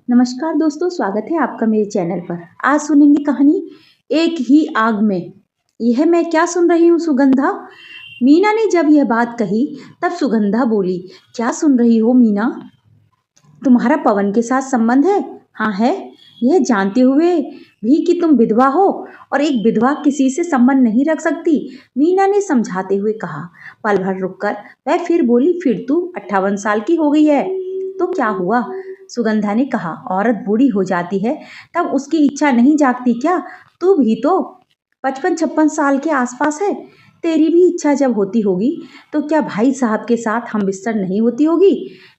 नमस्कार दोस्तों, स्वागत है आपका मेरे चैनल पर। आज सुनेंगे कहानी एक ही आग में। यह मैं क्या सुन रही हूँ सुगंधा। मीना ने जब यह बात कही तब सुगंधा बोली, क्या सुन रही हो मीना? तुम्हारा पवन के साथ संबंध है? हाँ है। यह जानते हुए भी कि तुम विधवा हो और एक विधवा किसी से संबंध नहीं रख सकती, मीना ने समझाते हुए कहा। पल भर रुककर वह फिर बोली, फिर तू 58 साल की हो गई है तो क्या हुआ? सुगंधा ने कहा, औरत बूढ़ी हो जाती है तब उसकी इच्छा नहीं जागती क्या? तू भी तो 55-56 साल के आसपास है। तेरी भी इच्छा जब होती होगी तो क्या भाई साहब के साथ हम बिस्तर नहीं होती होगी?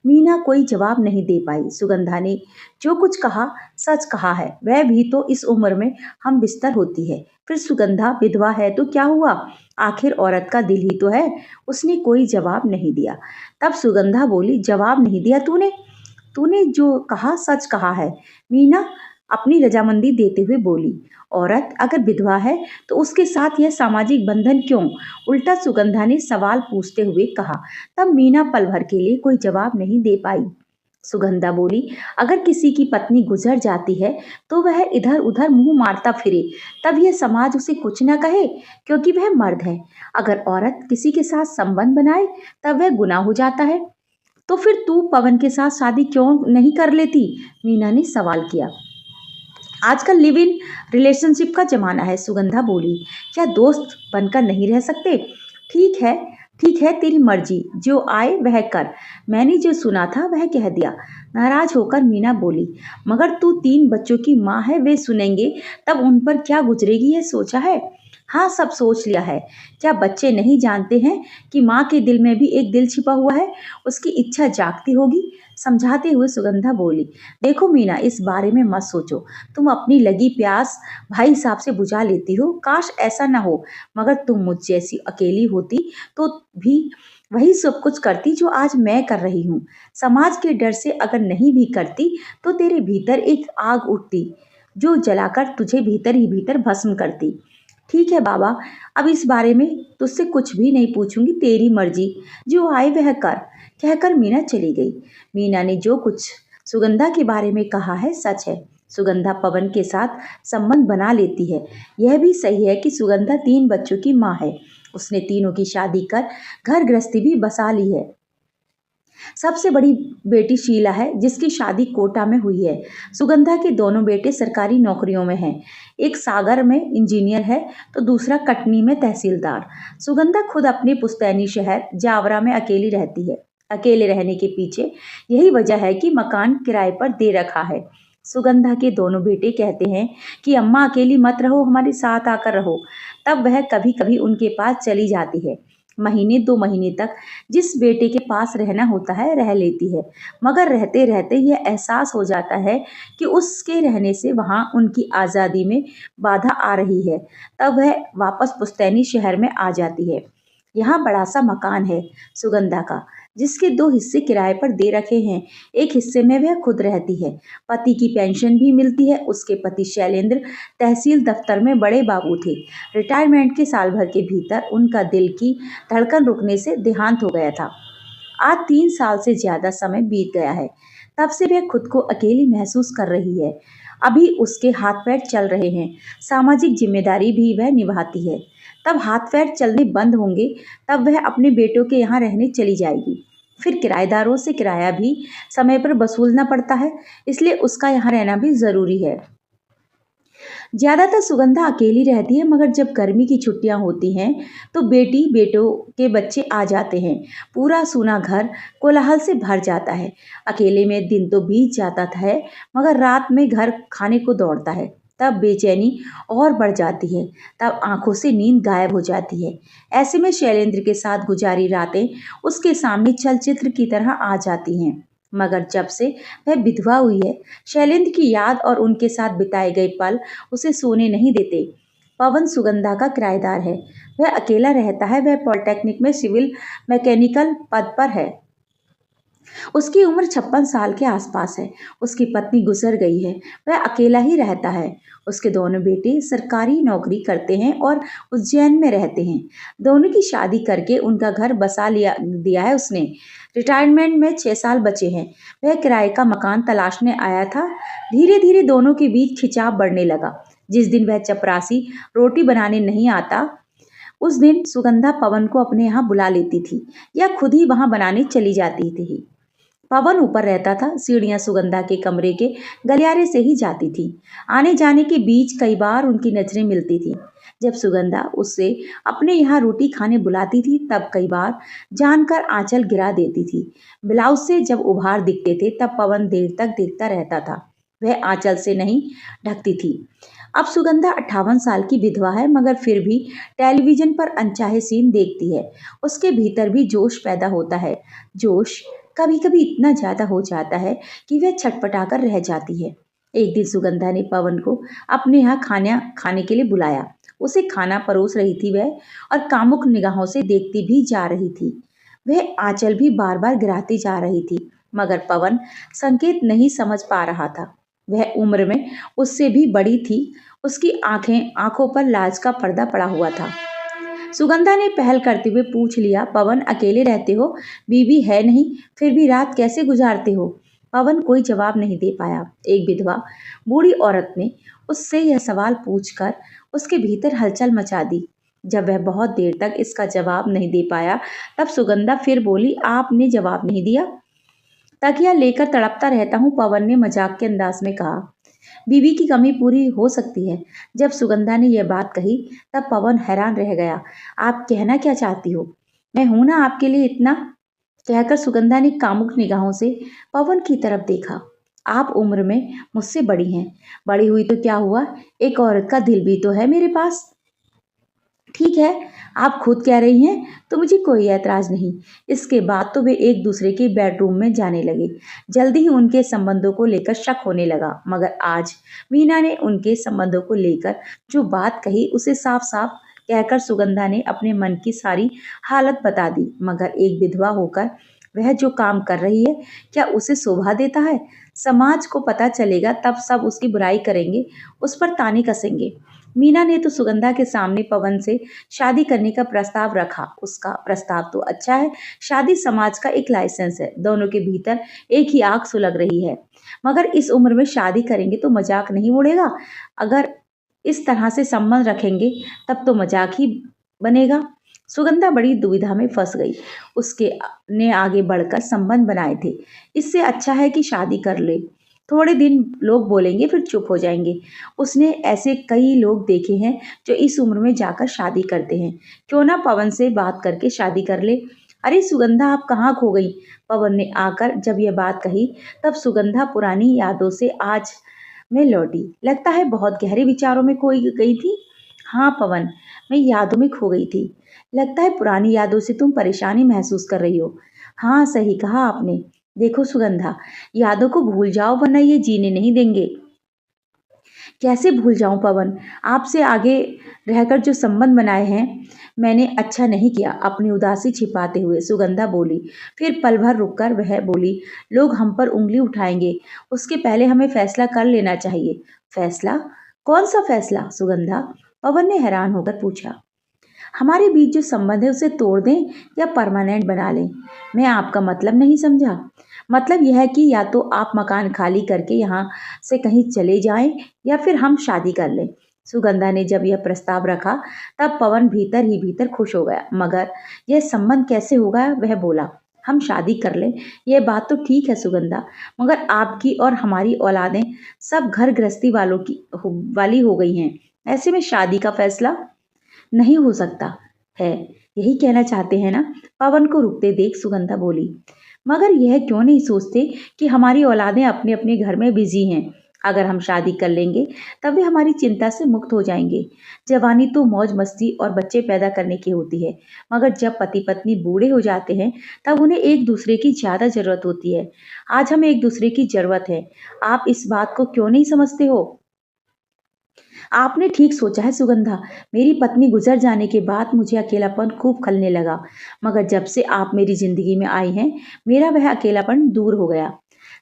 मीना कोई जवाब नहीं दे पाई। सुगंधा ने जो कुछ कहा सच कहा है, वह भी तो इस उम्र में हम बिस्तर होती है। फिर सुगंधा विधवा है तो क्या हुआ? आखिर औरत का दिल ही तो है। उसने कोई जवाब नहीं दिया। तब सुगंधा बोली, जवाब नहीं दिया तूने? तूने जो कहा सच कहा है, मीना अपनी रजामंदी देते हुए बोली। औरत अगर विधवा है तो उसके साथ यह सामाजिक बंधन क्यों? उल्टा सुगंधा ने सवाल पूछते हुए कहा। तब मीना पल भर के लिए कोई जवाब नहीं दे पाई। सुगंधा बोली, अगर किसी की पत्नी गुजर जाती है तो वह इधर उधर मुंह मारता फिरे तब यह समाज उसे कुछ न कहे, क्योंकि वह मर्द है। अगर औरत किसी के साथ संबंध बनाए तब वह गुनाह हो जाता है। तो फिर तू पवन के साथ शादी क्यों नहीं कर लेती? मीना ने सवाल किया। आजकल लिव इन रिलेशनशिप का जमाना है, सुगंधा बोली। क्या दोस्त बनकर नहीं रह सकते? ठीक है, ठीक है, तेरी मर्जी, जो आए वह कर। मैंने जो सुना था वह कह दिया। नाराज होकर मीना बोली, मगर तू 3 बच्चों की माँ है, वे सुनेंगे तब उन पर क्या गुजरेगी, यह सोचा है? हाँ, सब सोच लिया है। क्या बच्चे नहीं जानते हैं कि माँ के दिल में भी एक दिल छिपा हुआ है, उसकी इच्छा जागती होगी? समझाते हुए सुगंधा बोली, देखो मीना, इस बारे में मत सोचो। तुम अपनी लगी प्यास भाई साहब से बुझा लेती हो। काश ऐसा न हो, मगर तुम मुझ जैसी अकेली होती तो भी वही सब कुछ करती जो आज मैं कर रही हूँ। समाज के डर से अगर नहीं भी करती तो तेरे भीतर एक आग उठती जो जलाकर तुझे भीतर ही भीतर भस्म करती। ठीक है बाबा, अब इस बारे में तुझसे कुछ भी नहीं पूछूंगी, तेरी मर्जी, जो आए वह कर, कहकर मीना चली गई। मीना ने जो कुछ सुगंधा के बारे में कहा है सच है। सुगंधा पवन के साथ संबंध बना लेती है। यह भी सही है कि सुगंधा 3 बच्चों की माँ है। उसने तीनों की शादी कर घर गृहस्थी भी बसा ली है। सबसे बड़ी बेटी शीला है, जिसकी शादी कोटा में हुई है। सुगंधा के दोनों बेटे सरकारी नौकरियों में हैं। एक सागर में इंजीनियर है तो दूसरा कटनी में तहसीलदार। सुगंधा खुद अपने पुश्तैनी शहर जावरा में अकेली रहती है। अकेले रहने के पीछे यही वजह है कि मकान किराए पर दे रखा है। सुगंधा के दोनों बेटे कहते हैं कि अम्मा अकेली मत रहो, हमारे साथ आकर रहो। तब वह कभी कभी उनके पास चली जाती है। महीने 2 महीने तक जिस बेटे के पास रहना होता है रह लेती है, मगर रहते रहते यह एहसास हो जाता है कि उसके रहने से वहाँ उनकी आज़ादी में बाधा आ रही है। तब वह वापस पुश्तैनी शहर में आ जाती है। यहाँ बड़ा सा मकान है सुगंधा का, जिसके 2 हिस्से किराए पर दे रखे हैं। एक हिस्से में वह खुद रहती है। पति की पेंशन भी मिलती है। उसके पति शैलेंद्र तहसील दफ्तर में बड़े बाबू थे। रिटायरमेंट के साल भर के भीतर उनका दिल की धड़कन रुकने से देहांत हो गया था। आज 3 साल से ज्यादा समय बीत गया है। तब से वह खुद को अकेली महसूस कर रही है। अभी उसके हाथ पैर चल रहे हैं, सामाजिक जिम्मेदारी भी वह निभाती है। तब हाथ पैर चलने बंद होंगे तब वह अपने बेटों के यहाँ रहने चली जाएगी। फिर किराएदारों से किराया भी समय पर वसूलना पड़ता है, इसलिए उसका यहाँ रहना भी जरूरी है। ज्यादातर सुगंधा अकेली रहती है, मगर जब गर्मी की छुट्टियां होती हैं तो बेटी बेटों के बच्चे आ जाते हैं। पूरा सूना घर कोलाहल से भर जाता है। अकेले में दिन तो बीत जाता है, मगर रात में घर खाने को दौड़ता है। तब बेचैनी और बढ़ जाती है। तब आंखों से नींद गायब हो जाती है। ऐसे में शैलेंद्र के साथ गुजारी रातें उसके सामने चलचित्र की तरह आ जाती हैं। मगर जब से वह विधवा हुई है, शैलेंद्र की याद और उनके साथ बिताए गए पल उसे सोने नहीं देते। पवन सुगंधा का किराएदार है। वह अकेला रहता है। वह पॉलिटेक्निक में सिविल मैकेनिकल पद पर है। उसकी उम्र 56 साल के आसपास है। उसकी पत्नी गुजर गई है। वह अकेला ही रहता है। उसके दोनों बेटे सरकारी नौकरी करते हैं और उज्जैन में रहते हैं। दोनों की शादी करके उनका घर बसा लिया दिया है उसने। रिटायरमेंट में 6 साल बचे हैं। वह किराए का मकान तलाशने आया था। धीरे धीरे दोनों के बीच खिंचाव बढ़ने लगा। जिस दिन वह चपरासी रोटी बनाने नहीं आता, उस दिन सुगंधा पवन को अपने यहाँ बुला लेती थी या खुद ही वहां बनाने चली जाती थी। पवन ऊपर रहता था। सीढ़ियां सुगंधा के कमरे के गलियारे से ही जाती थी। आने जाने के बीच कई बार उनकी नजरें मिलती थी। जब सुगंधा उससे अपने यहाँ रोटी खाने बुलाती थी तब कई बार जानकर आंचल गिरा देती थी। ब्लाउज से जब उभार दिखते थे तब पवन देर तक देखता रहता था। वह आंचल से नहीं ढकती थी। अब सुगंधा 58 साल की विधवा है, मगर फिर भी टेलीविजन पर अनचाहे सीन देखती है। उसके भीतर भी जोश पैदा होता है। जोश कभी कभी इतना ज्यादा हो जाता है कि वह छटपटाकर रह जाती है। एक दिन सुगंधा ने पवन को अपने यहाँ खाना खाने के लिए बुलाया। उसे खाना परोस रही थी वह, और कामुक निगाहों से देखती भी जा रही थी। वह आंचल भी बार बार गिराती जा रही थी, मगर पवन संकेत नहीं समझ पा रहा था। वह उम्र में उससे भी बड़ी थी। उसकी आंखों पर लाज का पर्दा पड़ा हुआ था। सुगंधा ने पहल करते हुए पूछ लिया, पवन अकेले रहते हो? बीवी है नहीं, फिर भी रात कैसे गुजारते हो? पवन कोई जवाब नहीं दे पाया। एक विधवा बूढ़ी औरत ने उससे यह सवाल पूछकर उसके भीतर हलचल मचा दी। जब वह बहुत देर तक इसका जवाब नहीं दे पाया, तब सुगंधा फिर बोली, आपने जवाब नहीं दिया? तकिया लेकर तड़पता रहता हूँ, पवन ने मजाक के अंदाज में कहा। बीवी की कमी पूरी हो सकती है। जब सुगंधा ने यह बात कही तब पवन हैरान रह गया। आप कहना क्या चाहती हो? मैं हूं ना आपके लिए इतना। कहकर सुगंधा ने कामुक निगाहों से पवन की तरफ देखा। आप उम्र में मुझसे बड़ी हैं। बड़ी हुई तो क्या हुआ, एक औरत का दिल भी तो है मेरे पास। ठीक है, आप खुद कह रही हैं तो मुझे कोई ऐतराज नहीं। इसके बाद तो वे एक दूसरे के बेडरूम में जाने लगे। जल्दी ही उनके संबंधों को लेकर शक होने लगा, मगर आज मीना ने उनके संबंधों को लेकर जो बात कही उसे साफ साफ कहकर सुगंधा ने अपने मन की सारी हालत बता दी। मगर एक विधवा होकर वह जो काम कर रही है, क्या उसे शोभा देता है? समाज को पता चलेगा तब सब उसकी बुराई करेंगे, उस पर ताने कसेंगे। मीना ने तो सुगंधा के सामने पवन से शादी करने का प्रस्ताव रखा। उसका प्रस्ताव तो अच्छा है। शादी समाज का एक लाइसेंस है। दोनों के भीतर एक ही आग सुलग रही है। मगर इस उम्र में शादी करेंगे तो मजाक नहीं उड़ेगा। अगर इस तरह से संबंध रखेंगे तब तो मजाक ही बनेगा। सुगंधा बड़ी दुविधा में फंस गई। उसके ने आगे बढ़कर संबंध बनाए थे। इससे अच्छा है कि शादी कर ले। थोड़े दिन लोग बोलेंगे, फिर चुप हो जाएंगे। उसने ऐसे कई लोग देखे हैं जो इस उम्र में जाकर शादी करते हैं। क्यों ना पवन से बात करके शादी कर ले। अरे सुगंधा, आप कहाँ खो गई? पवन ने आकर जब यह बात कही तब सुगंधा पुरानी यादों से आज में लौटी। लगता है बहुत गहरे विचारों में खोई गई थी। हाँ पवन, मैं यादों में खो गई थी। लगता है पुरानी यादों से तुम परेशानी महसूस कर रही हो। हाँ, सही कहा आपने। देखो सुगंधा, यादों को भूल जाओ वरना ये जीने नहीं देंगे। कैसे भूल जाऊं पवन? आपसे आगे रहकर जो संबंध बनाए हैं मैंने अच्छा नहीं किया। अपनी उदासी छिपाते हुए सुगंधा बोली। फिर पल भर रुककर वह बोली, लोग हम पर उंगली उठाएंगे, उसके पहले हमें फैसला कर लेना चाहिए। फैसला? कौन सा फैसला सुगंधा? पवन ने हैरान होकर पूछा। हमारे बीच जो संबंध है उसे तोड़ दें या परमानेंट बना लें? मैं आपका मतलब नहीं समझा। मतलब यह है कि या तो आप मकान खाली करके यहाँ से कहीं चले जाएं या फिर हम शादी कर लें। सुगंधा ने जब यह प्रस्ताव रखा तब पवन भीतर ही भीतर खुश हो गया। मगर यह संबंध कैसे होगा? वह बोला, हम शादी कर लें यह बात तो ठीक है सुगंधा, मगर आपकी और हमारी औलादें सब घर गृहस्थी वाली हो गई हैं। ऐसे में शादी का फैसला नहीं हो सकता है। यही कहना चाहते हैं ना? पवन को रुकते देख सुगंधा बोली। मगर यह क्यों नहीं सोचते कि हमारी औलादें अपने अपने घर में बिजी हैं। अगर हम शादी कर लेंगे तब वे हमारी चिंता से मुक्त हो जाएंगे। जवानी तो मौज मस्ती और बच्चे पैदा करने की होती है, मगर जब पति पत्नी बूढ़े हो जाते हैं तब उन्हें एक दूसरे की ज्यादा जरूरत होती है। आज हमें एक दूसरे की जरूरत है। आप इस बात को क्यों नहीं समझते हो? आपने ठीक सोचा है सुगंधा। मेरी पत्नी गुजर जाने के बाद मुझे अकेलापन खूब खलने लगा, मगर जब से आप मेरी जिंदगी में आई हैं, मेरा वह अकेलापन दूर हो गया।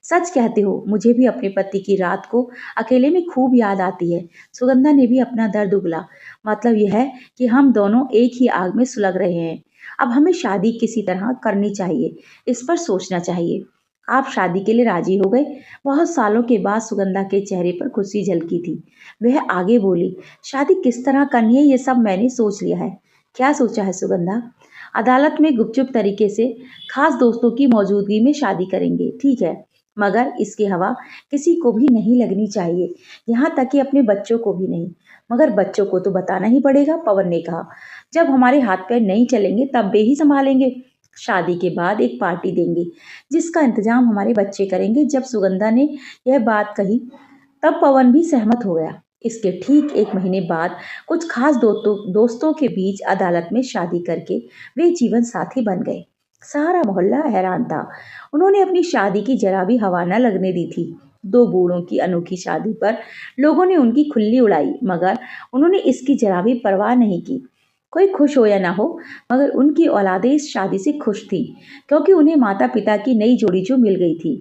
सच कहते हो, मुझे भी अपने पति की रात को अकेले में खूब याद आती है। सुगंधा ने भी अपना दर्द उगला। मतलब यह है कि हम दोनों एक ही आग में सुलग रहे हैं। अब हमें शादी किसी तरह करनी चाहिए, इस पर सोचना चाहिए। आप शादी के लिए राजी हो गए। बहुत सालों के बाद सुगंधा के चेहरे पर खुशी झलकी थी। वह आगे बोली, शादी किस तरह करनी है ये सब मैंने सोच लिया है। क्या सोचा है सुगंधा? अदालत में गुपचुप तरीके से खास दोस्तों की मौजूदगी में शादी करेंगे, ठीक है, मगर इसकी हवा किसी को भी नहीं लगनी चाहिए, यहाँ तक कि अपने बच्चों को भी नहीं। मगर बच्चों को तो बताना ही पड़ेगा, पवन ने कहा। जब हमारे हाथ पैर नहीं चलेंगे तब वे ही संभालेंगे। शादी के बाद एक पार्टी देंगे, जिसका इंतजाम हमारे बच्चे करेंगे। जब सुगंधा ने यह बात कही तब पवन भी सहमत हो गया। इसके ठीक 1 महीने बाद कुछ खास दोस्तों के बीच अदालत में शादी करके वे जीवन साथी बन गए। सारा मोहल्ला हैरान था। उन्होंने अपनी शादी की जरा भी हवा न लगने दी थी। दो बूढ़ों की अनोखी शादी पर लोगों ने उनकी खुल्ली उड़ाई, मगर उन्होंने इसकी जरा भी परवाह नहीं की। कोई खुश हो या ना हो, मगर उनकी औलादें इस शादी से खुश थी, क्योंकि उन्हें माता पिता की नई जोड़ी जो मिल गई थी।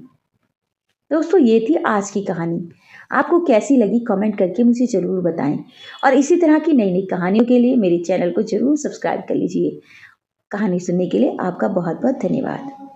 दोस्तों, ये थी आज की कहानी। आपको कैसी लगी कमेंट करके मुझे ज़रूर बताएं, और इसी तरह की नई नई कहानियों के लिए मेरे चैनल को ज़रूर सब्सक्राइब कर लीजिए। कहानी सुनने के लिए आपका बहुत बहुत धन्यवाद।